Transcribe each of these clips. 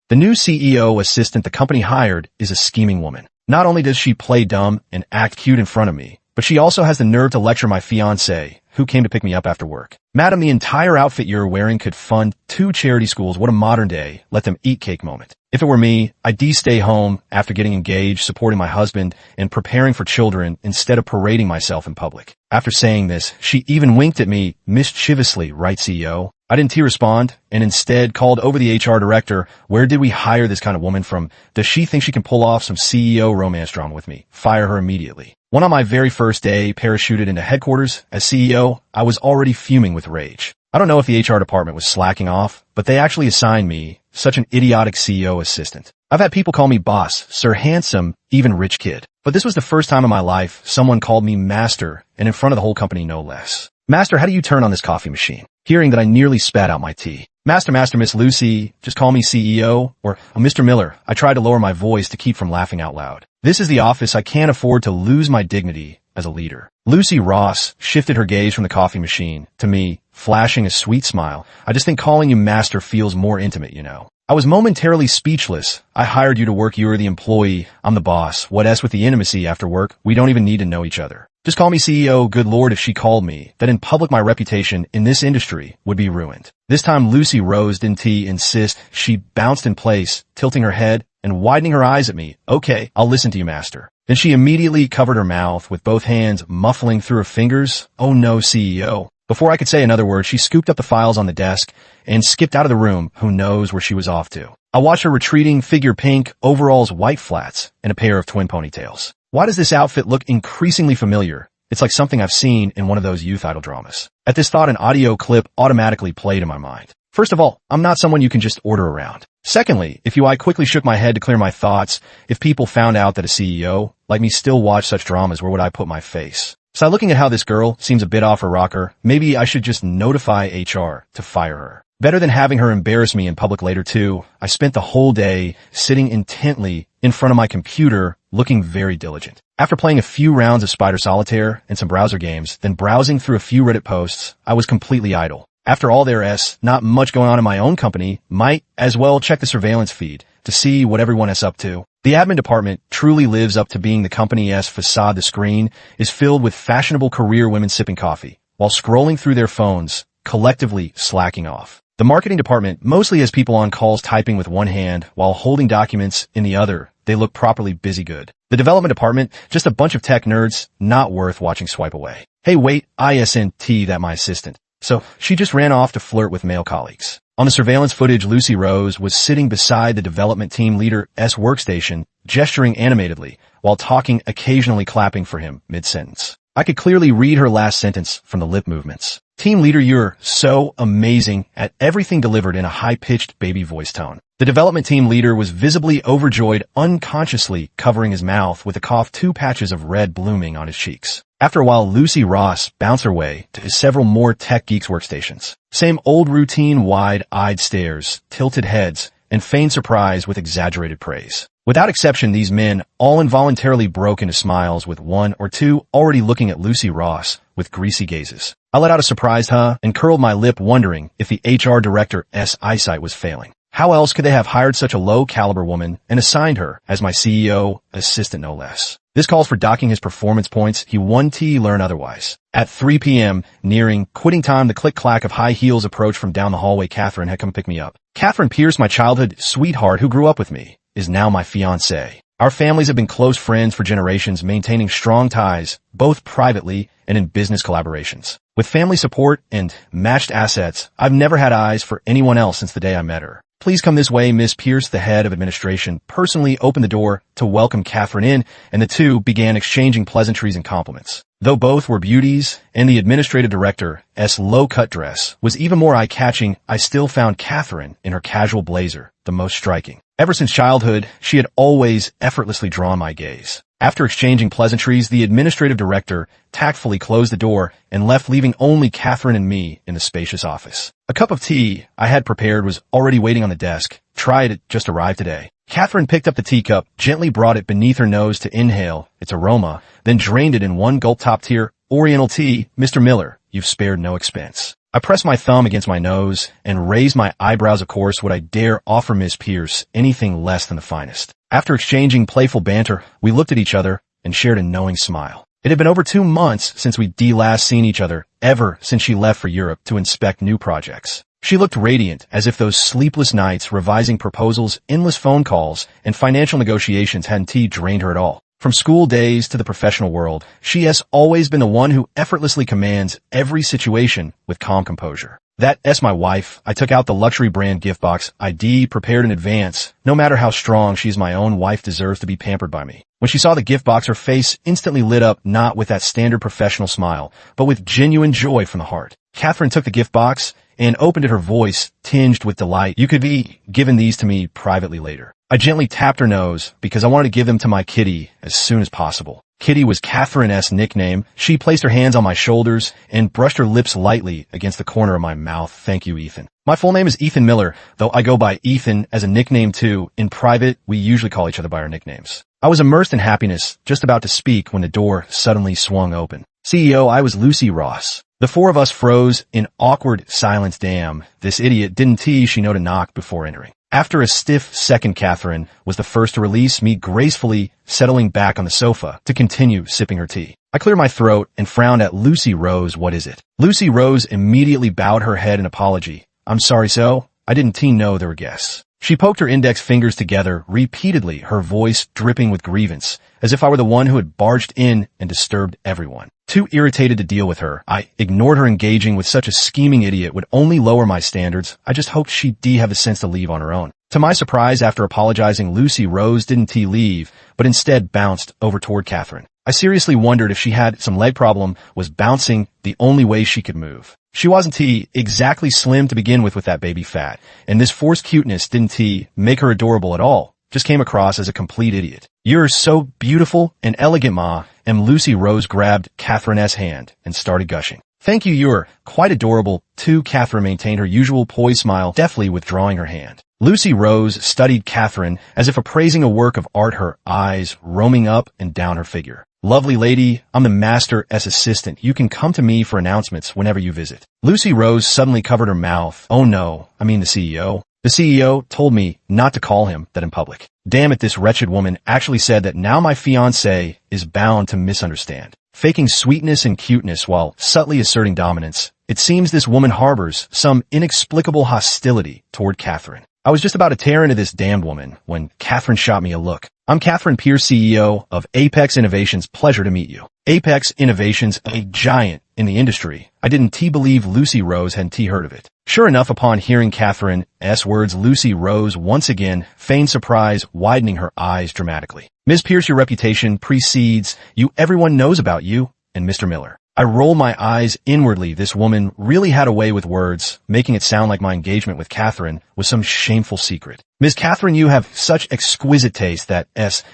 The new CEO assistant the company hired is a scheming woman. Not only does she play dumb and act cute in front of me, but she also has the nerve to lecture my fiancé, who came to pick me up after work. Madam, the entire outfit you're wearing could fund 2 charity schools. What a modern day, let them eat cake moment. If it were me, I'd stay home after getting engaged, supporting my husband, and preparing for children instead of parading myself in public. After saying this, she even winked at me mischievously, right, CEO? I didn't respond, and instead called over the HR director. Where did we hire this kind of woman from? Does she think she can pull off some CEO romance drama with me? Fire her immediately. When on my very first day parachuted into headquarters as CEO, I was already fuming with rage. I don't know if the HR department was slacking off, but they actually assigned me such an idiotic CEO assistant. I've had people call me boss, sir handsome, even rich kid. But this was the first time in my life someone called me master, and in front of the whole company no less. Master, how do you turn on this coffee machine? Hearing that I nearly spat out my tea. Master, Miss Lucy, just call me CEO, or Mr. Miller. I tried to lower my voice to keep from laughing out loud. This is the office. I can't afford to lose my dignity as a leader. Lucy Ross shifted her gaze from the coffee machine to me, flashing a sweet smile. I just think calling you master feels more intimate, you know. I was momentarily speechless. I hired you to work. You're the employee. I'm the boss. What else with the intimacy after work? We don't even need to know each other. Just call me CEO. Good Lord, if she called me, that in public my reputation in this industry would be ruined. This time Lucy Rose didn't insist. She bounced in place, tilting her head and widening her eyes at me. Okay, I'll listen to you, master. Then she immediately covered her mouth with both hands, muffling through her fingers. Oh no, CEO. Before I could say another word, she scooped up the files on the desk and skipped out of the room. Who knows where she was off to? I watched her retreating figure, pink overalls, white flats, and a pair of twin ponytails. Why does this outfit look increasingly familiar? It's like something I've seen in one of those youth idol dramas. At this thought, an audio clip automatically played in my mind. First of all, I'm not someone you can just order around. Secondly, I quickly shook my head to clear my thoughts. If people found out that a CEO like me still watched such dramas, where would I put my face? So looking at how this girl seems a bit off her rocker, maybe I should just notify HR to fire her. Better than having her embarrass me in public later too. I spent the whole day sitting intently in front of my computer, looking very diligent. After playing a few rounds of Spider Solitaire and some browser games, then browsing through a few Reddit posts, I was completely idle. After all, there's not much going on in my own company. Might as well check the surveillance feed to see what everyone is up to. The admin department truly lives up to being the company's facade. The screen is filled with fashionable career women sipping coffee while scrolling through their phones, collectively slacking off. The marketing department mostly has people on calls typing with one hand while holding documents in the other. They look properly busy good. The development department, just a bunch of tech nerds, not worth watching swipe away. Hey wait, ISNT, that my assistant. So she just ran off to flirt with male colleagues. On the surveillance footage, Lucy Rose was sitting beside the development team leader's workstation, gesturing animatedly while talking, occasionally clapping for him mid-sentence. I could clearly read her last sentence from the lip movements. Team leader, you're so amazing at everything, delivered in a high-pitched baby voice tone. The development team leader was visibly overjoyed, unconsciously covering his mouth with a cough, 2 patches of red blooming on his cheeks. After a while, Lucy Ross bounced her way to several more tech geeks' workstations. Same old routine, wide-eyed stares, tilted heads, and feigned surprise with exaggerated praise. Without exception, these men all involuntarily broke into smiles, with 1 or 2 already looking at Lucy Ross with greasy gazes. I let out a surprised huh and curled my lip, wondering if the HR director's eyesight was failing. How else could they have hired such a low-caliber woman and assigned her as my CEO assistant, no less? This calls for docking his performance points. He won T, learn otherwise. At 3 p.m., nearing quitting time, the click-clack of high heels approached from down the hallway. Catherine had come pick me up. Catherine Pierce, my childhood sweetheart who grew up with me, is now my fiancée. Our families have been close friends for generations, maintaining strong ties, both privately and in business collaborations. With family support and matched assets, I've never had eyes for anyone else since the day I met her. Please come this way, Miss Pierce. The head of administration personally opened the door to welcome Catherine in, and the two began exchanging pleasantries and compliments. Though both were beauties, and the administrative director's low-cut dress was even more eye-catching, I still found Catherine, in her casual blazer, the most striking. Ever since childhood, she had always effortlessly drawn my gaze. After exchanging pleasantries, the administrative director tactfully closed the door and left, leaving only Catherine and me in the spacious office. A cup of tea I had prepared was already waiting on the desk. Tried it just arrived today. Catherine picked up the teacup, gently brought it beneath her nose to inhale its aroma, then drained it in one gulp. Top-tier Oriental tea. Mr. Miller, you've spared no expense. I pressed my thumb against my nose and raised my eyebrows. Of course, would I dare offer Miss Pierce anything less than the finest? After exchanging playful banter, we looked at each other and shared a knowing smile. It had been over 2 months since we'd last seen each other, ever since she left for Europe to inspect new projects. She looked radiant, as if those sleepless nights revising proposals, endless phone calls, and financial negotiations hadn't drained her at all. From school days to the professional world, she has always been the one who effortlessly commands every situation with calm composure. That's my wife. I took out the luxury brand gift box ID prepared in advance. No matter how strong she's my own wife deserves to be pampered by me. When she saw the gift box, her face instantly lit up, not with that standard professional smile, but with genuine joy from the heart. Catherine took the gift box and opened it, her voice tinged with delight. You could be giving these to me privately later. I gently tapped her nose because I wanted to give them to my kitty as soon as possible. Kitty was Catherine's nickname. She placed her hands on my shoulders and brushed her lips lightly against the corner of my mouth. Thank you, Ethan. My full name is Ethan Miller, though I go by Ethan as a nickname too. In private, we usually call each other by our nicknames. I was immersed in happiness, just about to speak when the door suddenly swung open. CEO, I was Lucy Ross. The four of us froze in awkward silence. Damn, this idiot didn't she know to knock before entering. After a stiff second, Catherine was the first to release me gracefully, settling back on the sofa to continue sipping her tea. I cleared my throat and frowned at Lucy Rose. What is it? Lucy Rose immediately bowed her head in apology. I'm sorry, so I didn't know there were guests. She poked her index fingers together repeatedly, her voice dripping with grievance, as if I were the one who had barged in and disturbed everyone. Too irritated to deal with her, I ignored her. Engaging with such a scheming idiot would only lower my standards. I just hoped she'd have the sense to leave on her own. To my surprise, after apologizing, Lucy Rose didn't leave, but instead bounced over toward Catherine. I seriously wondered if she had some leg problem, was bouncing the only way she could move. She wasn't exactly slim to begin with that baby fat, and this forced cuteness didn't make her adorable at all. Just came across as a complete idiot. You're so beautiful and elegant, Ma, and Lucy Rose grabbed Catherine's hand and started gushing. Thank you, you're quite adorable, too. Catherine maintained her usual poised smile, deftly withdrawing her hand. Lucy Rose studied Catherine as if appraising a work of art, her eyes roaming up and down her figure. Lovely lady, I'm the master's assistant. You can come to me for announcements whenever you visit. Lucy Rose suddenly covered her mouth. Oh no, I mean the CEO. The CEO told me not to call him that in public. Damn it, this wretched woman actually said that now my fiancé is bound to misunderstand. Faking sweetness and cuteness while subtly asserting dominance. It seems this woman harbors some inexplicable hostility toward Catherine. I was just about to tear into this damned woman when Catherine shot me a look. I'm Catherine Pierce, CEO of Apex Innovations. Pleasure to meet you. Apex Innovations, a giant in the industry. I didn't believe Lucy Rose hadn't heard of it. Sure enough, upon hearing Catherine's words, Lucy Rose once again feigned surprise, widening her eyes dramatically. Ms. Pierce, your reputation precedes you. Everyone knows about you and Mr. Miller. I rolled my eyes inwardly. This woman really had a way with words, making it sound like my engagement with Catherine was some shameful secret. Ms. Catherine, you have such exquisite taste that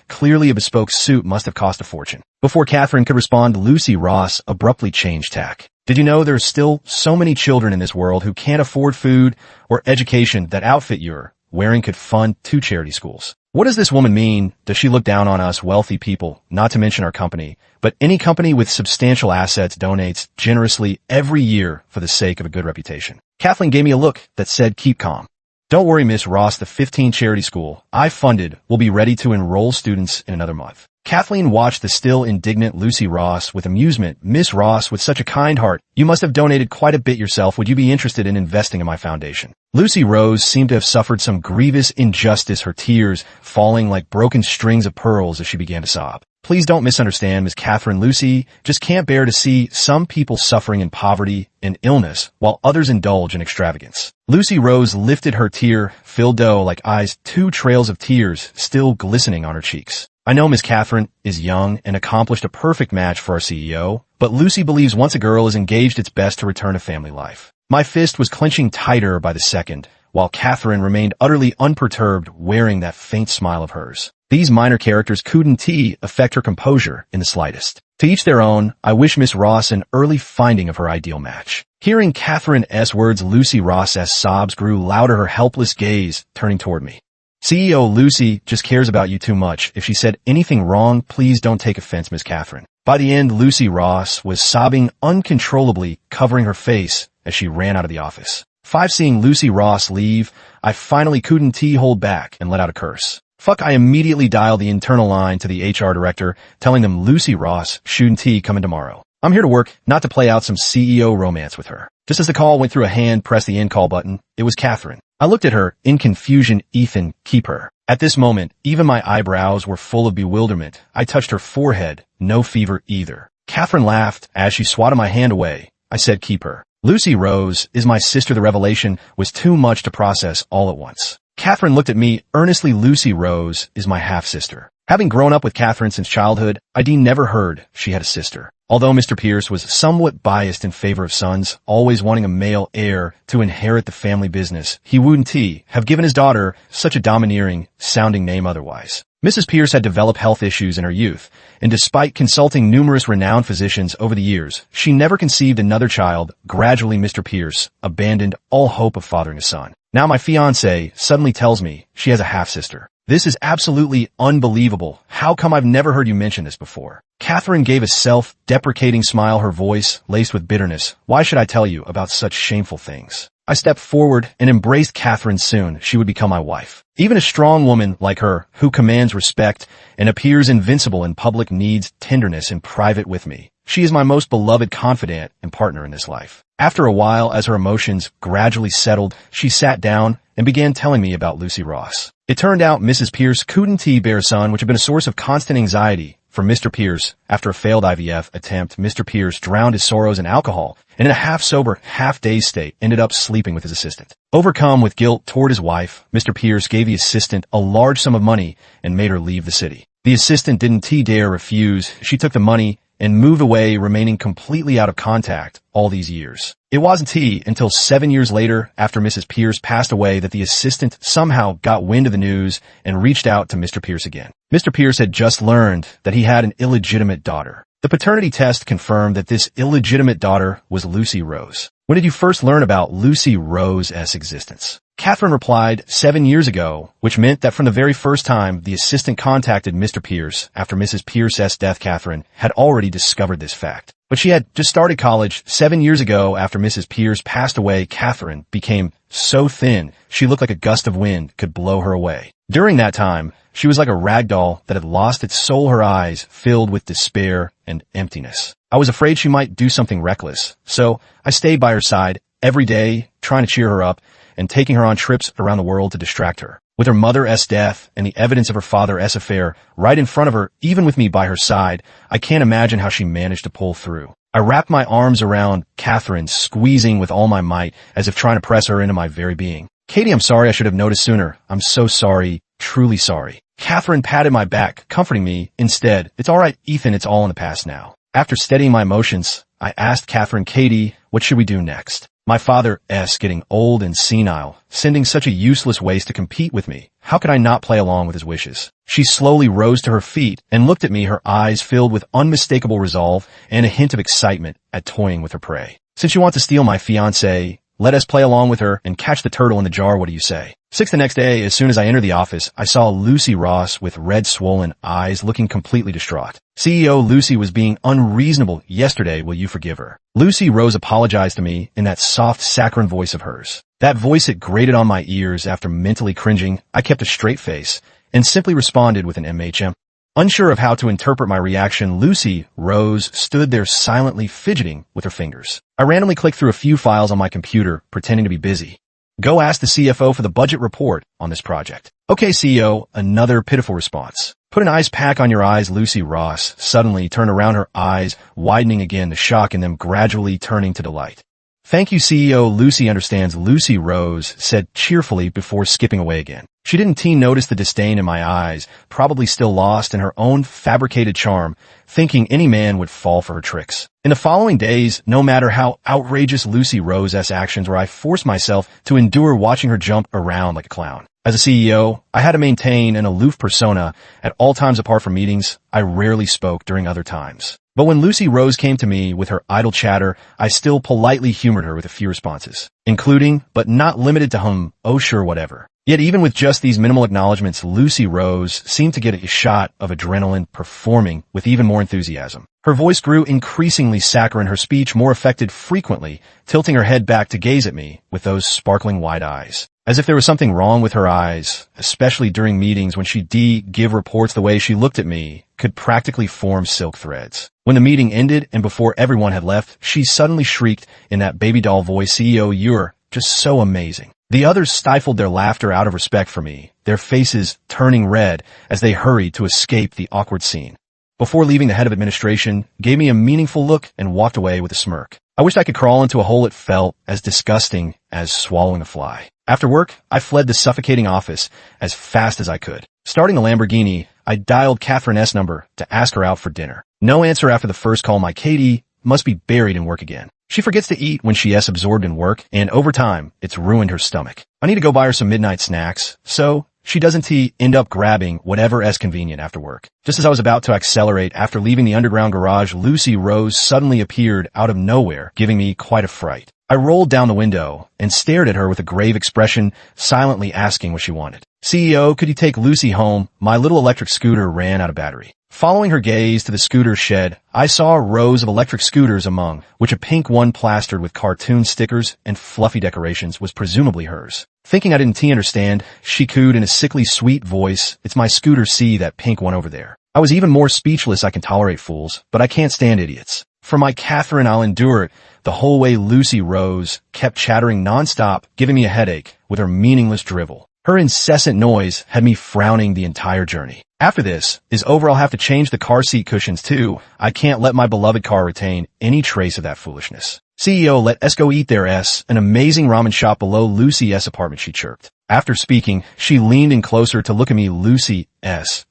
clearly a bespoke suit must have cost a fortune. Before Catherine could respond, Lucy Ross abruptly changed tack. Did you know there's still so many children in this world who can't afford food or education? That outfit you're wearing could fund 2 charity schools. What does this woman mean? Does she look down on us wealthy people, not to mention our company? But any company with substantial assets donates generously every year for the sake of a good reputation. Kathleen gave me a look that said, keep calm. Don't worry, Miss Ross, the 15 charity school I funded will be ready to enroll students in another month. Kathleen watched the still indignant Lucy Ross with amusement. Miss Ross, with such a kind heart, you must have donated quite a bit yourself. Would you be interested in investing in my foundation? Lucy Rose seemed to have suffered some grievous injustice, her tears falling like broken strings of pearls as she began to sob. Please don't misunderstand, Miss Catherine. Lucy just can't bear to see some people suffering in poverty and illness while others indulge in extravagance. Lucy Rose lifted her tear-filled doe-like eyes, 2 trails of tears still glistening on her cheeks. I know Miss Catherine is young and accomplished, a perfect match for our CEO, but Lucy believes once a girl is engaged, it's best to return to family life. My fist was clenching tighter by the second, while Catherine remained utterly unperturbed, wearing that faint smile of hers. These minor characters couldn't affect her composure in the slightest. To each their own, I wish Miss Ross an early finding of her ideal match. Hearing Catherine's words, Lucy Ross's sobs grew louder, her helpless gaze turning toward me. CEO, Lucy just cares about you too much. If she said anything wrong, please don't take offense, Miss Catherine. By the end, Lucy Ross was sobbing uncontrollably, covering her face as she ran out of the office. Seeing Lucy Ross leave, I finally couldn't hold back and let out a curse. Fuck, I immediately dialed the internal line to the HR director, telling them Lucy Ross shouldn't coming tomorrow. I'm here to work, not to play out some CEO romance with her. Just as the call went through, a hand pressed the end call button. It was Catherine. I looked at her, in confusion. Ethan, keep her. At this moment, even my eyebrows were full of bewilderment. I touched her forehead. No fever either. Catherine laughed as she swatted my hand away. I said, keep her. Lucy Rose is my sister. The revelation was too much to process all at once. Catherine looked at me earnestly. Lucy Rose is my half-sister. Having grown up with Catherine since childhood, I'd never heard she had a sister. Although Mr. Pierce was somewhat biased in favor of sons, always wanting a male heir to inherit the family business, he wouldn't have given his daughter such a domineering-sounding name otherwise. Mrs. Pierce had developed health issues in her youth, and despite consulting numerous renowned physicians over the years, she never conceived another child. Gradually, Mr. Pierce abandoned all hope of fathering a son. Now my fiancée suddenly tells me she has a half-sister. This is absolutely unbelievable. How come I've never heard you mention this before? Catherine gave a self-deprecating smile, her voice laced with bitterness. Why should I tell you about such shameful things? I stepped forward and embraced Catherine. Soon she would become my wife. Even a strong woman like her, who commands respect and appears invincible in public, needs tenderness in private with me. She is my most beloved confidant and partner in this life. After a while, as her emotions gradually settled, she sat down and began telling me about Lucy Ross. It turned out Mrs. Pierce couldn't bear a son, which had been a source of constant anxiety for Mr. Pierce. After a failed IVF attempt, Mr. Pierce drowned his sorrows in alcohol, and in a half-sober, half-dazed state, ended up sleeping with his assistant. Overcome with guilt toward his wife, Mr. Pierce gave the assistant a large sum of money and made her leave the city. The assistant didn't dare refuse. She took the money and moved away, remaining completely out of contact all these years. It wasn't until 7 years later, after Mrs. Pierce passed away, that the assistant somehow got wind of the news and reached out to Mr. Pierce again. Mr. Pierce had just learned that he had an illegitimate daughter. The paternity test confirmed that this illegitimate daughter was Lucy Rose. When did you first learn about Lucy Rose's existence? Catherine replied, 7 years ago, which meant that from the very first time the assistant contacted Mr. Pierce after Mrs. Pierce's death, Catherine had already discovered this fact. But she had just started college. 7 years ago, after Mrs. Pierce passed away, Catherine became so thin she looked like a gust of wind could blow her away. During that time, she was like a rag doll that had lost its soul, her eyes filled with despair and emptiness. I was afraid she might do something reckless, so I stayed by her side every day, trying to cheer her up and taking her on trips around the world to distract her. With her mother's death and the evidence of her father's affair right in front of her, even with me by her side, I can't imagine how she managed to pull through. I wrapped my arms around Catherine, squeezing with all my might, as if trying to press her into my very being. Katie, I'm sorry, I should have noticed sooner. I'm so sorry, truly sorry. Catherine patted my back, comforting me. Instead, it's all right, Ethan, it's all in the past now. After steadying my emotions, I asked Catherine, Katie, what should we do next? My father's getting old and senile, sending such a useless waste to compete with me. How could I not play along with his wishes? She slowly rose to her feet and looked at me, her eyes filled with unmistakable resolve and a hint of excitement at toying with her prey. Since you want to steal my fiancée, let us play along with her and catch the turtle in the jar. What do you say? 6 the next day, as soon as I entered the office, I saw Lucy Ross with red swollen eyes, looking completely distraught. CEO, Lucy was being unreasonable yesterday. Will you forgive her? Lucy Rose apologized to me in that soft, saccharine voice of hers. That voice, it grated on my ears. After mentally cringing, I kept a straight face and simply responded with an MHM. Unsure of how to interpret my reaction, Lucy Rose stood there silently fidgeting with her fingers. I randomly clicked through a few files on my computer, pretending to be busy. Go ask the CFO for the budget report on this project. Okay, CEO, another pitiful response. Put an ice pack on your eyes. Lucy Ross suddenly turned around, her eyes widening again to shock and then gradually turning to delight. Thank you, CEO. Lucy understands, Lucy Rose said cheerfully before skipping away again. She didn't notice the disdain in my eyes, probably still lost in her own fabricated charm, thinking any man would fall for her tricks. In the following days, no matter how outrageous Lucy Rose's actions were, I forced myself to endure watching her jump around like a clown. As a CEO, I had to maintain an aloof persona at all times. Apart from meetings, I rarely spoke during other times. But when Lucy Rose came to me with her idle chatter, I still politely humored her with a few responses, including, but not limited to, oh sure, whatever. Yet even with just these minimal acknowledgments, Lucy Rose seemed to get a shot of adrenaline, performing with even more enthusiasm. Her voice grew increasingly saccharine, her speech more affected, frequently tilting her head back to gaze at me with those sparkling wide eyes. As if there was something wrong with her eyes, especially during meetings when she'd give reports. The way she looked at me could practically form silk threads. When the meeting ended and before everyone had left, she suddenly shrieked in that baby doll voice, "CEO, you're just so amazing." The others stifled their laughter out of respect for me, their faces turning red as they hurried to escape the awkward scene. Before leaving, the head of administration gave me a meaningful look and walked away with a smirk. I wished I could crawl into a hole. It felt as disgusting as swallowing a fly. After work, I fled the suffocating office as fast as I could. Starting the Lamborghini, I dialed Catherine's number to ask her out for dinner. No answer after the first call. My Katie must be buried in work again. She forgets to eat when she's absorbed in work, and over time, it's ruined her stomach. I need to go buy her some midnight snacks, so she doesn't end up grabbing whatever is convenient after work. Just as I was about to accelerate after leaving the underground garage, Lucy Rose suddenly appeared out of nowhere, giving me quite a fright. I rolled down the window and stared at her with a grave expression, silently asking what she wanted. "CEO, could you take Lucy home? My little electric scooter ran out of battery." Following her gaze to the scooter shed, I saw rows of electric scooters, among which a pink one plastered with cartoon stickers and fluffy decorations was presumably hers. Thinking I didn't understand, she cooed in a sickly sweet voice, "It's my scooter, see that pink one over there." I was even more speechless. I can tolerate fools, but I can't stand idiots. For my Catherine, I'll endure it. The whole way Lucy Rose kept chattering nonstop, giving me a headache with her meaningless drivel. Her incessant noise had me frowning the entire journey. After this is over, I'll have to change the car seat cushions too. I can't let my beloved car retain any trace of that foolishness. "CEO, let us go eat there, an amazing ramen shop below Lucy's apartment," she chirped. After speaking, she leaned in closer to look at me. "Lucy's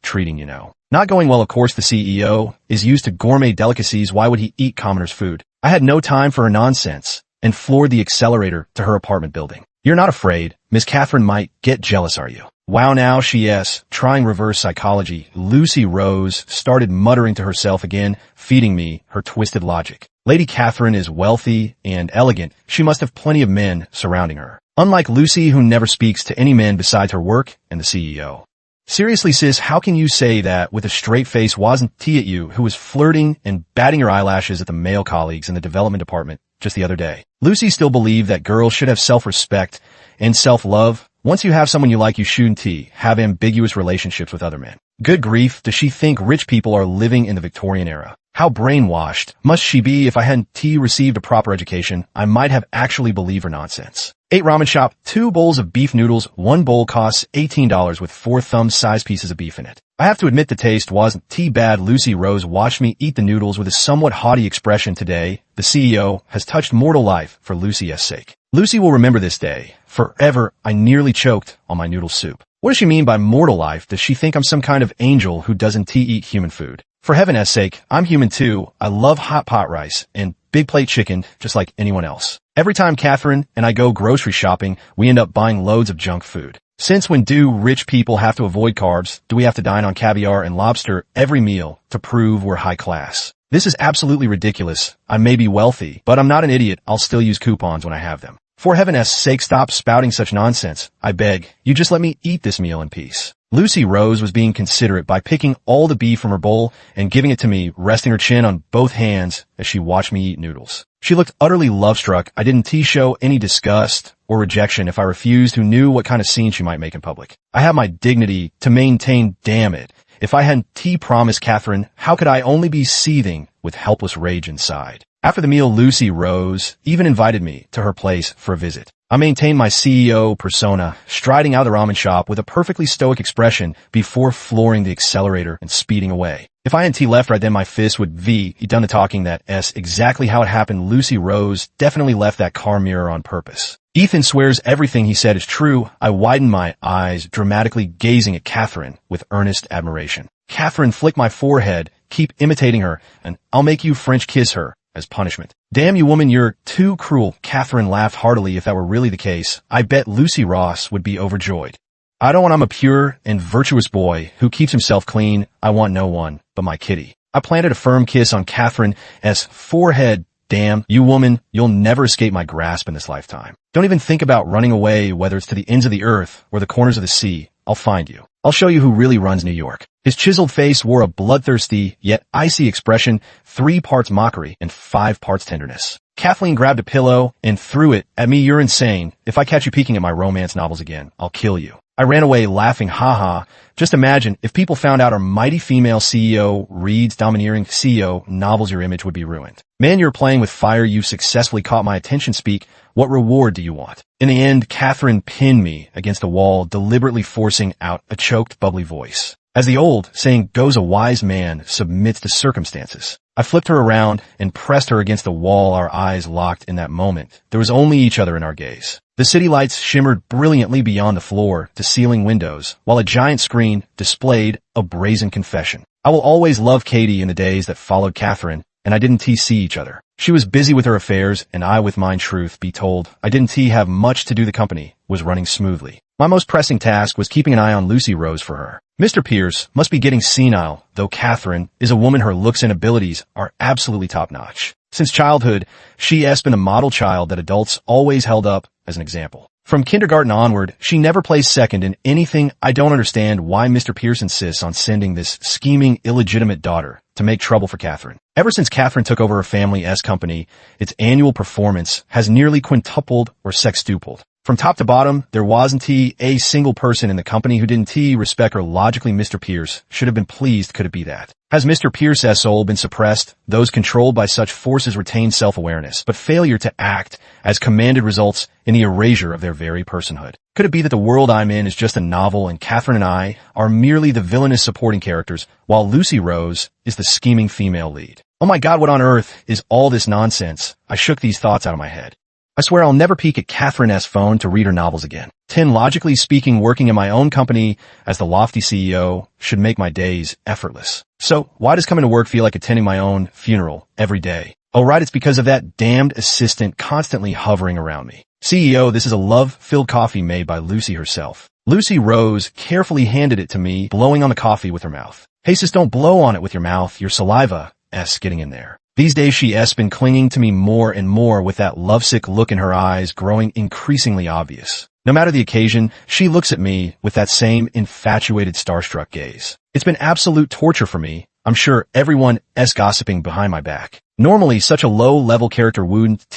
treating, you know. Not going well. Of course, the CEO is used to gourmet delicacies. Why would he eat commoners' food?" I had no time for her nonsense and floored the accelerator to her apartment building. "You're not afraid Miss Catherine might get jealous, are you?" "Wow, now she is trying reverse psychology." Lucy Rose started muttering to herself again, feeding me her twisted logic. "Lady Catherine is wealthy and elegant. She must have plenty of men surrounding her. Unlike Lucy, who never speaks to any men besides her work and the CEO." "Seriously, sis, how can you say that with a straight face? Wasn't T at you who was flirting and batting her eyelashes at the male colleagues in the development department just the other day?" Lucy still believed that girls should have self-respect and self-love. Once you have someone you like, you shouldn't have ambiguous relationships with other men. Good grief, does she think rich people are living in the Victorian era? How brainwashed must she be? If I hadn't received a proper education, I might have actually believed her nonsense. 8 ramen shop, 2 bowls of beef noodles. 1 bowl costs $18 with 4 thumb-sized pieces of beef in it. I have to admit the taste wasn't bad. Lucy Rose watched me eat the noodles with a somewhat haughty expression. Today, the CEO has touched mortal life for Lucy's sake. Lucy will remember this day forever. I nearly choked on my noodle soup. What does she mean by mortal life? Does she think I'm some kind of angel who doesn't eat human food? For heaven's sake, I'm human too. I love hot pot rice and big plate chicken just like anyone else. Every time Catherine and I go grocery shopping, we end up buying loads of junk food. Since when do rich people have to avoid carbs? Do we have to dine on caviar and lobster every meal to prove we're high class? This is absolutely ridiculous. I may be wealthy, but I'm not an idiot. I'll still use coupons when I have them. For heaven's sake, stop spouting such nonsense. I beg, you just let me eat this meal in peace. Lucy Rose was being considerate by picking all the beef from her bowl and giving it to me, resting her chin on both hands as she watched me eat noodles. She looked utterly love-struck. I didn't show any disgust or rejection if I refused. Who knew what kind of scene she might make in public? I have my dignity to maintain, damn it. If I hadn't promised Catherine, how could I only be seething with helpless rage inside? After the meal, Lucy Rose even invited me to her place for a visit. I maintained my CEO persona, striding out of the ramen shop with a perfectly stoic expression before flooring the accelerator and speeding away. If I hadn't left right then, my fist would done the talking. That's exactly how it happened. Lucy Rose definitely left that car mirror on purpose. Ethan swears everything he said is true. I widened my eyes, dramatically gazing at Catherine with earnest admiration. Catherine flicked my forehead, keep imitating her, and I'll make you French kiss her as punishment. Damn you, woman, you're too cruel. Catherine laughed heartily. If that were really the case, I bet Lucy Ross would be overjoyed. I'm a pure and virtuous boy who keeps himself clean. I want no one but my kitty. I planted a firm kiss on Catherine's forehead. Damn you, woman, you'll never escape my grasp in this lifetime. Don't even think about running away, whether it's to the ends of the earth or the corners of the sea. I'll find you. I'll show you who really runs New York. His chiseled face wore a bloodthirsty, yet icy expression, 3 parts mockery and 5 parts tenderness. Kathleen grabbed a pillow and threw it at me. You're insane. If I catch you peeking at my romance novels again, I'll kill you. I ran away laughing, haha. Just imagine if people found out our mighty female CEO reads domineering CEO novels, your image would be ruined. Man, you're playing with fire. You successfully caught my attention. Speak. What reward do you want? In the end, Catherine pinned me against the wall, deliberately forcing out a choked, bubbly voice. As the old saying goes, a wise man submits to circumstances. I flipped her around and pressed her against the wall, our eyes locked in that moment. There was only each other in our gaze. The city lights shimmered brilliantly beyond the floor-to-ceiling windows, while a giant screen displayed a brazen confession. I will always love Katie. In the days that followed, Catherine and I didn't see each other. She was busy with her affairs, and I with mine. Truth be told, I didn't have much to do. The company was running smoothly. My most pressing task was keeping an eye on Lucy Rose for her. Mr. Pierce must be getting senile, though Catherine is a woman. Her looks and abilities are absolutely top-notch. Since childhood, she has been a model child that adults always held up as an example. From kindergarten onward, she never placed second in anything. I don't understand why Mr. Pierce insists on sending this scheming, illegitimate daughter to make trouble for Catherine. Ever since Catherine took over her family's company, its annual performance has nearly quintupled or sextupled. From top to bottom, there wasn't a single person in the company who didn't respect her. Logically, Mr. Pierce should have been pleased. Could it be that? Has Mr. Pierce's soul been suppressed? Those controlled by such forces retain self-awareness, but failure to act as commanded results in the erasure of their very personhood. Could it be that the world I'm in is just a novel and Catherine and I are merely the villainous supporting characters, while Lucy Rose is the scheming female lead? Oh my God, what on earth is all this nonsense? I shook these thoughts out of my head. I swear I'll never peek at Catherine's phone to read her novels again. 10. Logically speaking, working in my own company as the lofty CEO should make my days effortless. So why does coming to work feel like attending my own funeral every day? Oh right, it's because of that damned assistant constantly hovering around me. CEO, this is a love-filled coffee made by Lucy herself. Lucy Rose carefully handed it to me, blowing on the coffee with her mouth. Hey sis, don't blow on it with your mouth. Your saliva's getting in there. These days she's been clinging to me more and more, with that lovesick look in her eyes growing increasingly obvious. No matter the occasion, she looks at me with that same infatuated, starstruck gaze. It's been absolute torture for me. I'm sure everyone's gossiping behind my back. Normally, such a low-level character wouldn't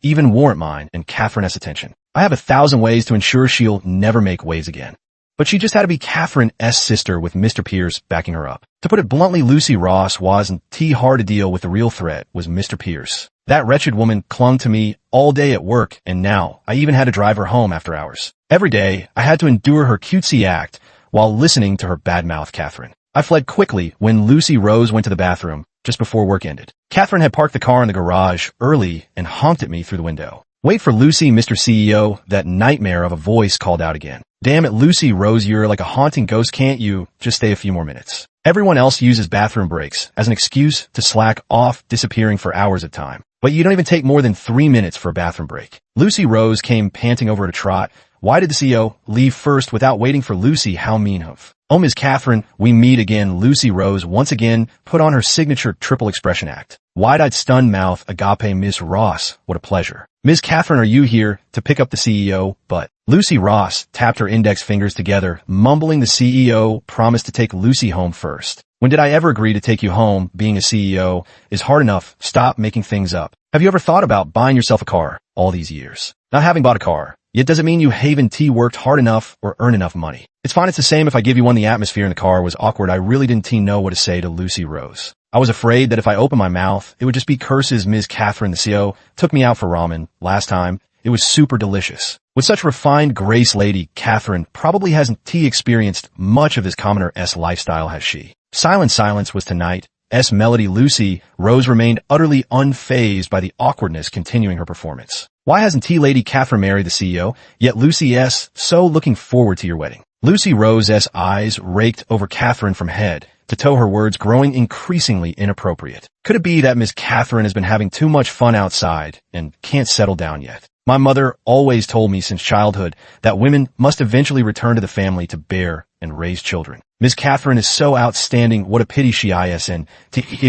even warrant mine and Catherine's attention. I have 1,000 ways to ensure she'll never make waves again. But she just had to be Catherine's sister with Mr. Pierce backing her up. To put it bluntly, Lucy Ross wasn't hard to deal with. The real threat was Mr. Pierce. That wretched woman clung to me all day at work, and now I even had to drive her home after hours. Every day, I had to endure her cutesy act while listening to her badmouth Catherine. I fled quickly when Lucy Rose went to the bathroom just before work ended. Catherine had parked the car in the garage early and honked at me through the window. Wait for Lucy, Mr. CEO, that nightmare of a voice called out again. Damn it, Lucy Rose, you're like a haunting ghost. Can't you just stay a few more minutes? Everyone else uses bathroom breaks as an excuse to slack off, disappearing for hours at a time. But you don't even take more than 3 minutes for a bathroom break. Lucy Rose came panting over at a trot. Why did the CEO leave first without waiting for Lucy? How mean of. Oh, Ms. Catherine, we meet again. Lucy Rose once again put on her signature triple expression act. Wide-eyed, stunned mouth, agape. Miss Ross, what a pleasure. Ms. Catherine, are you here to pick up the CEO? But Lucy Ross tapped her index fingers together, mumbling. The CEO promised to take Lucy home first. When did I ever agree to take you home? Being a CEO is hard enough. Stop making things up. Have you ever thought about buying yourself a car all these years? Not having bought a car yet doesn't mean you haven't worked hard enough or earned enough money. It's fine. It's the same if I give you one. The atmosphere in the car was awkward. I really didn't know what to say to Lucy Rose. I was afraid that if I opened my mouth, it would just be curses. Ms. Catherine, the CEO, took me out for ramen last time. It was super delicious. With such refined grace, Lady Catherine probably hasn't experienced much of this commoner-esque lifestyle, has she? Silence was tonight's melody. Lucy Rose remained utterly unfazed by the awkwardness continuing her performance. Why hasn't Lady Catherine married the CEO? Yet Lucy's so looking forward to your wedding. Lucy Rose's eyes raked over Catherine from head to toe, her words growing increasingly inappropriate. Could it be that Miss Catherine has been having too much fun outside and can't settle down yet? My mother always told me since childhood that women must eventually return to the family to bear and raise children. Miss Catherine is so outstanding. What a pity she is, and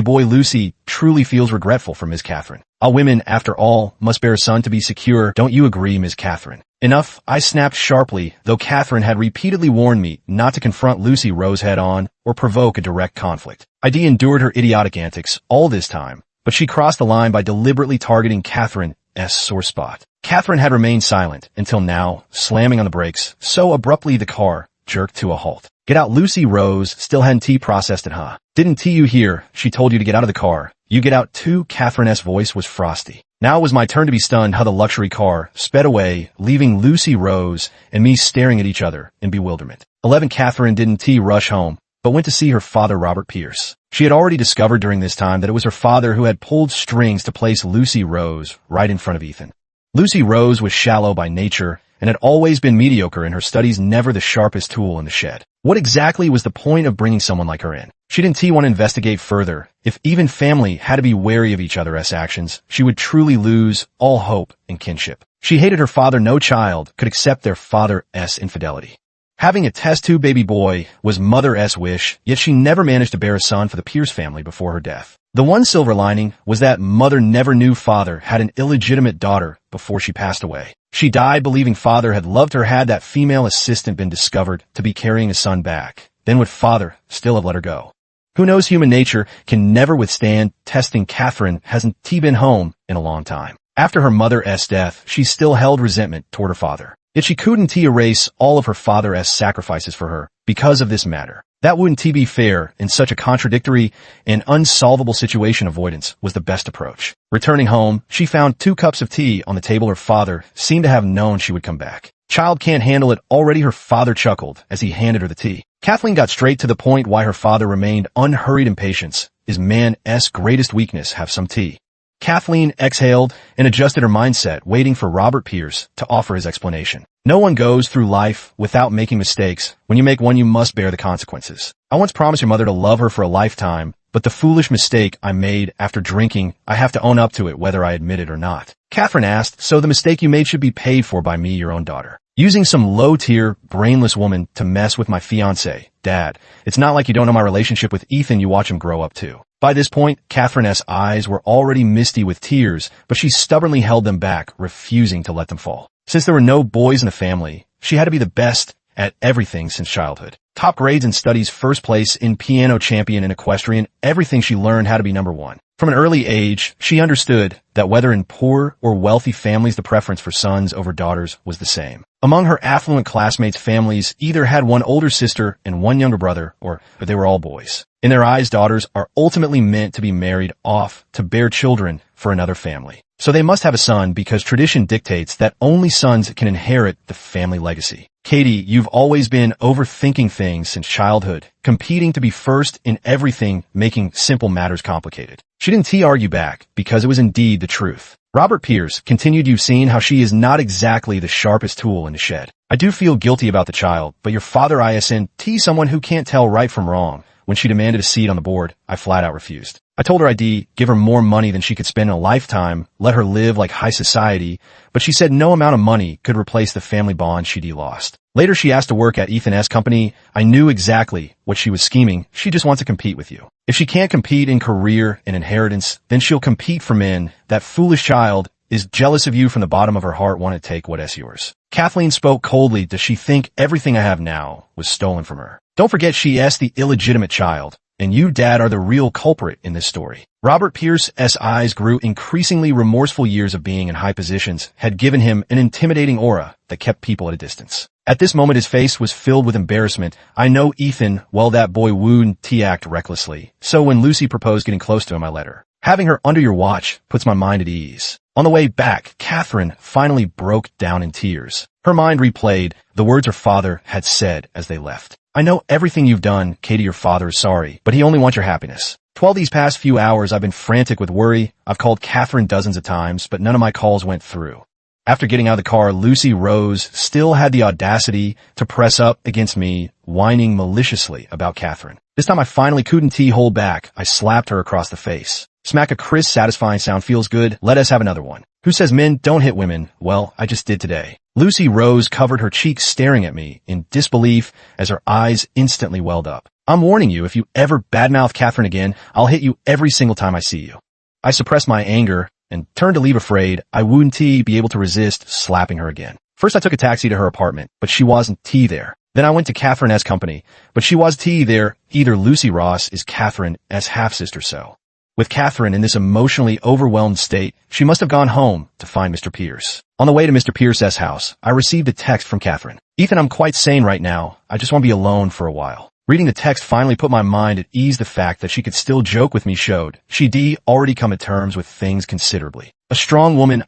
boy, Lucy truly feels regretful for Miss Catherine. All women, after all, must bear a son to be secure. Don't you agree, Miss Catherine? Enough, I snapped sharply, though Catherine had repeatedly warned me not to confront Lucy Rose head-on or provoke a direct conflict. ID endured her idiotic antics all this time, but she crossed the line by deliberately targeting Catherine's sore spot. Catherine had remained silent until now, slamming on the brakes so abruptly the car jerked to a halt. Get out. Lucy Rose still hadn't processed it, huh? Didn't you hear? She told you to get out of the car. You get out too. Catherine's voice was frosty. Now it was my turn to be stunned how the luxury car sped away, leaving Lucy Rose and me staring at each other in bewilderment. 11 Catherine didn't rush home, but went to see her father, Robert Pierce. She had already discovered during this time that it was her father who had pulled strings to place Lucy Rose right in front of Ethan. Lucy Rose was shallow by nature and had always been mediocre in her studies, never the sharpest tool in the shed. What exactly was the point of bringing someone like her in? She didn't want to investigate further. If even family had to be wary of each other's actions, she would truly lose all hope in kinship. She hated her father. No child could accept their father's infidelity. Having a test tube baby boy was mother's wish, yet she never managed to bear a son for the Pierce family before her death. The one silver lining was that mother never knew father had an illegitimate daughter before she passed away. She died believing father had loved her. Had that female assistant been discovered to be carrying a son back, then would father still have let her go? Who knows? Human nature can never withstand testing. Catherine hasn't been home in a long time. After her mother's death, she still held resentment toward her father. Yet she couldn't erase all of her father's sacrifices for her because of this matter. That wouldn't be fair. In such a contradictory and unsolvable situation, avoidance was the best approach. Returning home, she found 2 cups of tea on the table. Her father seemed to have known she would come back. Child can't handle it already, her father chuckled as he handed her the tea. Kathleen got straight to the point. Why her father remained unhurried. Impatience is man's greatest weakness. Have some tea. Kathleen exhaled and adjusted her mindset, waiting for Robert Pierce to offer his explanation. No one goes through life without making mistakes. When you make one, you must bear the consequences. I once promised your mother to love her for a lifetime, but the foolish mistake I made after drinking, I have to own up to it whether I admit it or not. Catherine asked, so the mistake you made should be paid for by me, your own daughter. Using some low-tier, brainless woman to mess with my fiancé, Dad. It's not like you don't know my relationship with Ethan. You watch him grow up too. By this point, Catherine's eyes were already misty with tears, but she stubbornly held them back, refusing to let them fall. Since there were no boys in the family, she had to be the best at everything since childhood. Top grades in studies, first place in piano, champion in equestrian, everything she learned how to be number one. From an early age, she understood that whether in poor or wealthy families, the preference for sons over daughters was the same. Among her affluent classmates, families either had one older sister and one younger brother, or they were all boys. In their eyes, daughters are ultimately meant to be married off to bear children for another family. So they must have a son because tradition dictates that only sons can inherit the family legacy. Katie, you've always been overthinking things since childhood, competing to be first in everything, making simple matters complicated. She didn't argue back because it was indeed the truth. Robert Pierce continued, you've seen how she is not exactly the sharpest tool in the shed. I do feel guilty about the child, but your father isn't someone who can't tell right from wrong. When she demanded a seat on the board, I flat out refused. I told her I'd give her more money than she could spend in a lifetime, let her live like high society, but she said no amount of money could replace the family bond she'd lost. Later she asked to work at Ethan's company. I knew exactly what she was scheming. She just wants to compete with you. If she can't compete in career and inheritance, then she'll compete for men. That foolish child is jealous of you from the bottom of her heart, want to take what's yours. Kathleen spoke coldly. Does she think everything I have now was stolen from her? Don't forget she's the illegitimate child, and you, Dad, are the real culprit in this story. Robert Pierce's eyes grew increasingly remorseful. Years of being in high positions had given him an intimidating aura that kept people at a distance. At this moment, his face was filled with embarrassment. I know Ethan, well, that boy wouldn't act recklessly. So when Lucy proposed getting close to him, I let her. Having her under your watch puts my mind at ease. On the way back, Catherine finally broke down in tears. Her mind replayed the words her father had said as they left. I know everything you've done, Katie. Your father is sorry, but he only wants your happiness. These past few hours, I've been frantic with worry. I've called Catherine dozens of times, but none of my calls went through. After getting out of the car, Lucy Rose still had the audacity to press up against me, whining maliciously about Catherine. This time I finally couldn't hold back. I slapped her across the face. Smack, a crisp, satisfying sound. Feels good. Let us have another one. Who says men don't hit women? Well, I just did today. Lucy Rose covered her cheeks, staring at me in disbelief as her eyes instantly welled up. I'm warning you, if you ever badmouth Catherine again, I'll hit you every single time I see you. I suppressed my anger, and turned to leave afraid I wouldn't be able to resist slapping her again. First I took a taxi to her apartment, but she wasn't there. Then I went to Catherine's company, but she was there. Either Lucy Ross is Catherine's half-sister so. With Catherine in this emotionally overwhelmed state, she must have gone home to find Mr. Pierce. On the way to Mr. Pierce's house, I received a text from Catherine. Ethan, I'm quite sane right now. I just want to be alone for a while. Reading the text finally put my mind at ease. The fact that she could still joke with me showed she'd already come to terms with things considerably. A strong woman,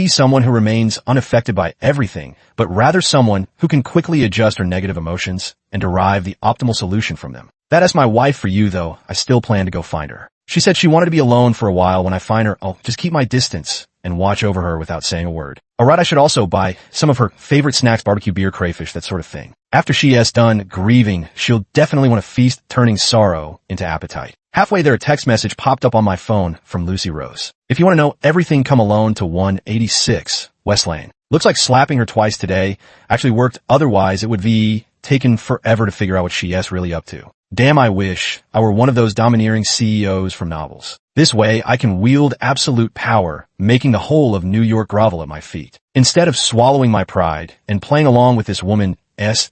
someone who remains unaffected by everything, but rather someone who can quickly adjust her negative emotions and derive the optimal solution from them. That is my wife for you, though. I still plan to go find her. She said she wanted to be alone for a while. When I find her, I'll just keep my distance and watch over her without saying a word. Alright, I should also buy some of her favorite snacks, barbecue, beer, crayfish, that sort of thing. After she has done grieving, she'll definitely want to feast, turning sorrow into appetite. Halfway there, a text message popped up on my phone from Lucy Rose. If you want to know everything, come alone to 186 West Lane. Looks like slapping her twice today actually worked. Otherwise, it would be taken forever to figure out what she's really up to. Damn, I wish I were one of those domineering CEOs from novels. This way, I can wield absolute power, making the whole of New York grovel at my feet. Instead of swallowing my pride and playing along with this woman's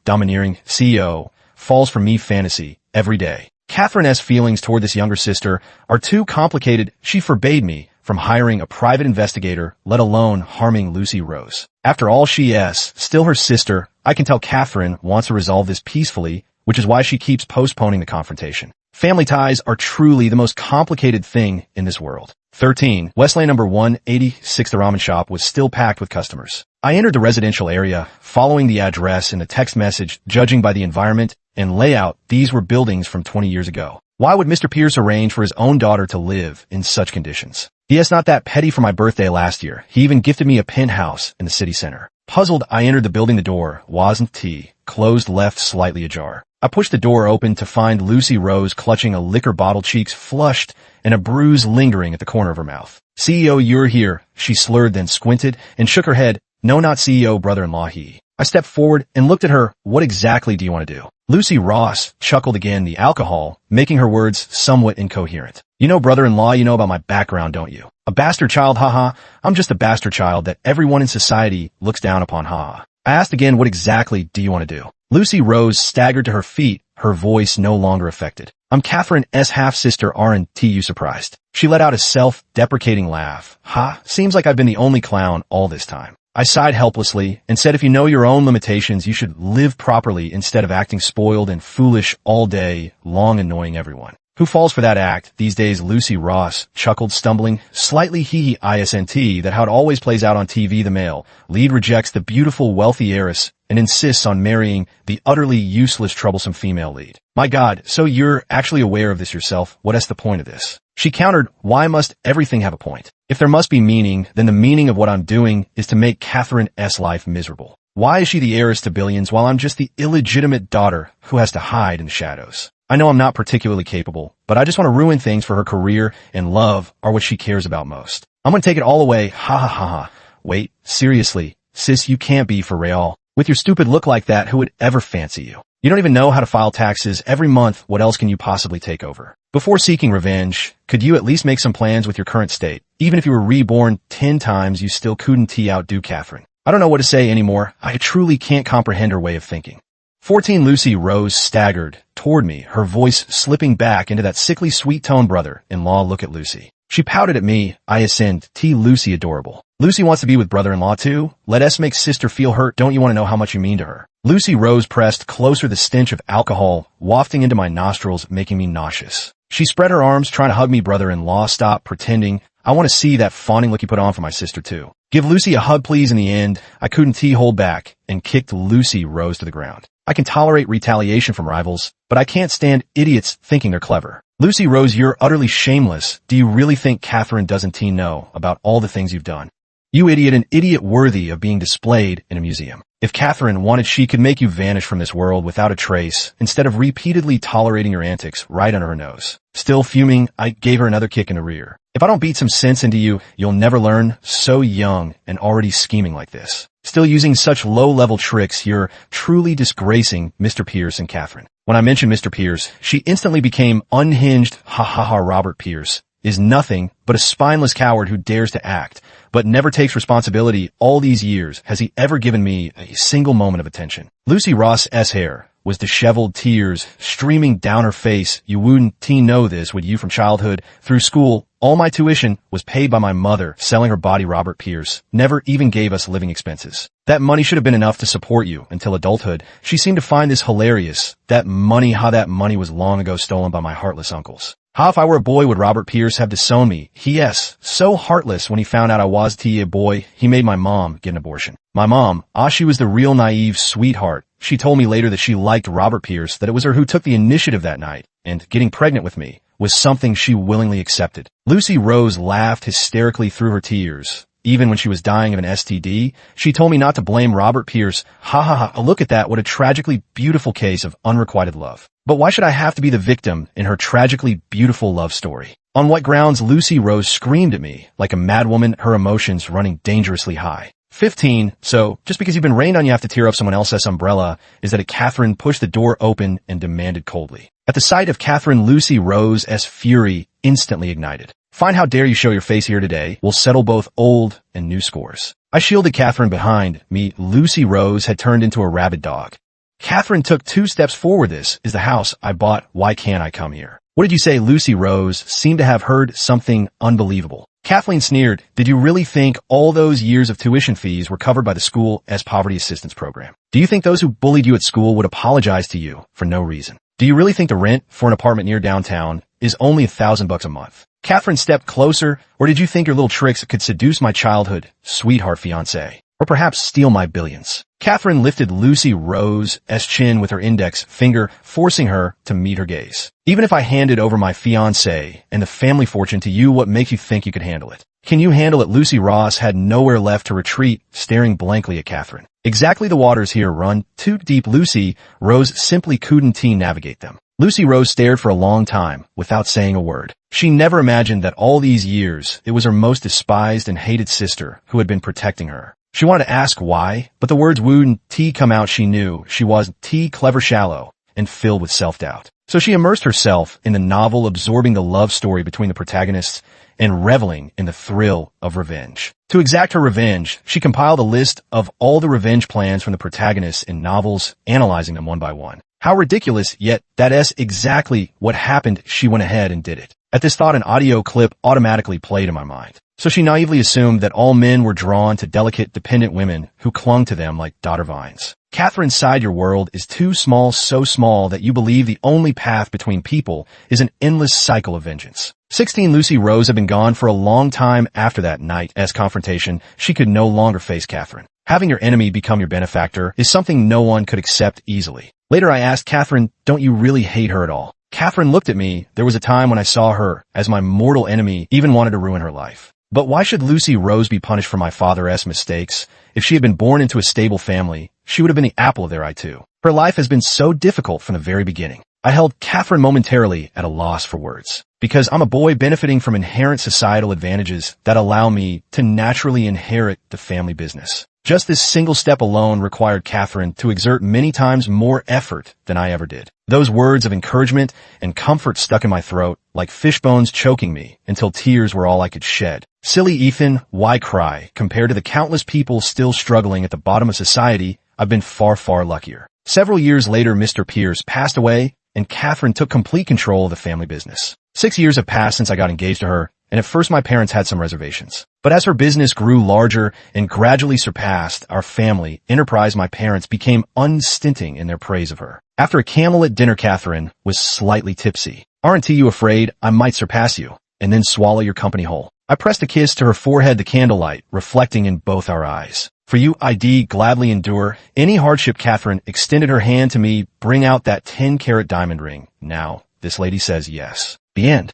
domineering CEO, falls for me fantasy every day. Catherine's feelings toward this younger sister are too complicated. She forbade me from hiring a private investigator, let alone harming Lucy Rose. After all, she is still her sister. I can tell Catherine wants to resolve this peacefully, which is why she keeps postponing the confrontation. Family ties are truly the most complicated thing in this world. 13. West Lane number 186. The ramen shop was still packed with customers. I entered the residential area, following the address in the text message. Judging by the environment and layout, these were buildings from 20 years ago. Why would Mr. Pierce arrange for his own daughter to live in such conditions? He is not that petty. For my birthday last year, he even gifted me a penthouse in the city center. Puzzled, I entered the building. The door wasn't closed, left slightly ajar. I pushed the door open to find Lucy Rose clutching a liquor bottle, cheeks flushed and a bruise lingering at the corner of her mouth. CEO, you're here, she slurred, then squinted and shook her head. No, not CEO, brother-in-law, he. I stepped forward and looked at her. What exactly do you want to do? Lucy Ross chuckled again, the alcohol making her words somewhat incoherent. You know, brother-in-law, you know about my background, don't you? A bastard child, haha. I'm just a bastard child that everyone in society looks down upon, haha. I asked again, what exactly do you want to do? Lucy Rose staggered to her feet, her voice no longer affected. I'm Catherine's half-sister, aren't you surprised? She let out a self-deprecating laugh. Ha, seems like I've been the only clown all this time. I sighed helplessly and said, if you know your own limitations, you should live properly instead of acting spoiled and foolish all day long, annoying everyone. Who falls for that act these days? Lucy Ross chuckled, stumbling slightly. That how it always plays out on TV. The male lead rejects the beautiful, wealthy heiress and insists on marrying the utterly useless, troublesome female lead. My God, so you're actually aware of this yourself? What is the point of this? She countered, why must everything have a point? If there must be meaning, then the meaning of what I'm doing is to make Catherine's life miserable. Why is she the heiress to billions while I'm just the illegitimate daughter who has to hide in the shadows? I know I'm not particularly capable, but I just want to ruin things for her. Career and love are what she cares about most. I'm going to take it all away. Ha ha ha ha. Wait, seriously, sis, you can't be for real. With your stupid look like that, who would ever fancy you? You don't even know how to file taxes every month. What else can you possibly take over? Before seeking revenge, could you at least make some plans with your current state? Even if you were reborn 10 times, you still couldn't outdo Catherine. I don't know what to say anymore. I truly can't comprehend her way of thinking. 14. Lucy Rose staggered toward me, her voice slipping back into that sickly sweet tone. Brother-in-law, look at Lucy. She pouted at me. I assented. Lucy, adorable. Lucy wants to be with brother-in-law too? Let us make sister feel hurt. Don't you want to know how much you mean to her? Lucy Rose pressed closer, the stench of alcohol wafting into my nostrils, making me nauseous. She spread her arms, trying to hug me. Brother-in-law, stop pretending. I want to see that fawning look you put on for my sister too. Give Lucy a hug, please. In the end, I couldn't hold back and kicked Lucy Rose to the ground. I can tolerate retaliation from rivals, but I can't stand idiots thinking they're clever. Lucy Rose, you're utterly shameless. Do you really think Catherine doesn't know about all the things you've done? You idiot, an idiot worthy of being displayed in a museum. If Catherine wanted, she could make you vanish from this world without a trace, instead of repeatedly tolerating your antics right under her nose. Still fuming, I gave her another kick in the rear. If I don't beat some sense into you, you'll never learn. So young and already scheming like this. Still using such low-level tricks, you're truly disgracing Mr. Pierce and Catherine. When I mentioned Mr. Pierce, she instantly became unhinged. Ha ha ha, Robert Pierce. is nothing but a spineless coward who dares to act, but never takes responsibility. All these years, has he ever given me a single moment of attention? Lucy Ross's hair was disheveled, tears streaming down her face. You wouldn't know this, would you, from childhood through school? All my tuition was paid by my mother selling her body. Robert Pierce never even gave us living expenses. That money should have been enough to support you until adulthood. She seemed to find this hilarious. That money was long ago stolen by my heartless uncles. How if I were a boy would Robert Pierce have disowned me? Yes, so heartless when he found out I was a boy, he made my mom get an abortion. My mom, she was the real naive sweetheart. She told me later that she liked Robert Pierce, that it was her who took the initiative that night, and getting pregnant with me was something she willingly accepted. Lucy Rose laughed hysterically through her tears. Even when she was dying of an STD, she told me not to blame Robert Pierce. Ha ha ha, look at that, what a tragically beautiful case of unrequited love. But why should I have to be the victim in her tragically beautiful love story? On what grounds? Lucy Rose screamed at me like a madwoman, her emotions running dangerously high. 15. So, just because you've been rained on you have to tear up someone else's umbrella, is that Catherine pushed the door open and demanded coldly. At the sight of Catherine, Lucy Rose's fury instantly ignited. Fine, how dare you show your face here today? We'll settle both old and new scores. I shielded Catherine behind me. Lucy Rose had turned into a rabid dog. Catherine took 2 steps forward. This is the house I bought. Why can't I come here? What did you say? Lucy Rose seemed to have heard something unbelievable. Kathleen sneered. Did you really think all those years of tuition fees were covered by the school's poverty assistance program? Do you think those who bullied you at school would apologize to you for no reason? Do you really think the rent for an apartment near downtown is only $1,000 a month? Catherine stepped closer. Or did you think your little tricks could seduce my childhood sweetheart fiancé? Or perhaps steal my billions? Catherine lifted Lucy Rose's chin with her index finger, forcing her to meet her gaze. Even if I handed over my fiancé and the family fortune to you, what makes you think you could handle it? Can you handle it? Lucy Ross had nowhere left to retreat, staring blankly at Catherine. Exactly, the waters here run too deep. Lucy Rose simply couldn't navigate them. Lucy Rose stared for a long time without saying a word. She never imagined that all these years it was her most despised and hated sister who had been protecting her. She wanted to ask why, but the words wouldn't come out. She knew she was clever, shallow, and filled with self-doubt. So she immersed herself in the novel, absorbing the love story between the protagonists and reveling in the thrill of revenge. To exact her revenge, she compiled a list of all the revenge plans from the protagonists in novels, analyzing them one by one. How ridiculous, yet that's exactly what happened. She went ahead and did it. At this thought, an audio clip automatically played in my mind. So she naively assumed that all men were drawn to delicate, dependent women who clung to them like daughter vines. Catherine sighed, your world is too small, so small that you believe the only path between people is an endless cycle of vengeance. 16. Lucy Rose had been gone for a long time after that night's confrontation. She could no longer face Catherine. Having your enemy become your benefactor is something no one could accept easily. Later I asked Catherine, don't you really hate her at all? Catherine looked at me. There was a time when I saw her as my mortal enemy, even wanted to ruin her life. But why should Lucy Rose be punished for my father's mistakes? If she had been born into a stable family, she would have been the apple of their eye too. Her life has been so difficult from the very beginning. I held Catherine momentarily at a loss for words. Because I'm a boy benefiting from inherent societal advantages that allow me to naturally inherit the family business. Just this single step alone required Catherine to exert many times more effort than I ever did. Those words of encouragement and comfort stuck in my throat like fish bones, choking me until tears were all I could shed. Silly Ethan, why cry? Compared to the countless people still struggling at the bottom of society, I've been far, far luckier. Several years later, Mr. Pierce passed away and Catherine took complete control of the family business. 6 years have passed since I got engaged to her, and at first my parents had some reservations. But as her business grew larger and gradually surpassed our family enterprise, my parents became unstinting in their praise of her. After a candlelit dinner, Catherine was slightly tipsy. Aren't you afraid I might surpass you and then swallow your company whole? I pressed a kiss to her forehead, the candlelight reflecting in both our eyes. For you, I'd gladly endure any hardship. Catherine extended her hand to me. Bring out that 10-carat diamond ring. Now, this lady says yes. The end.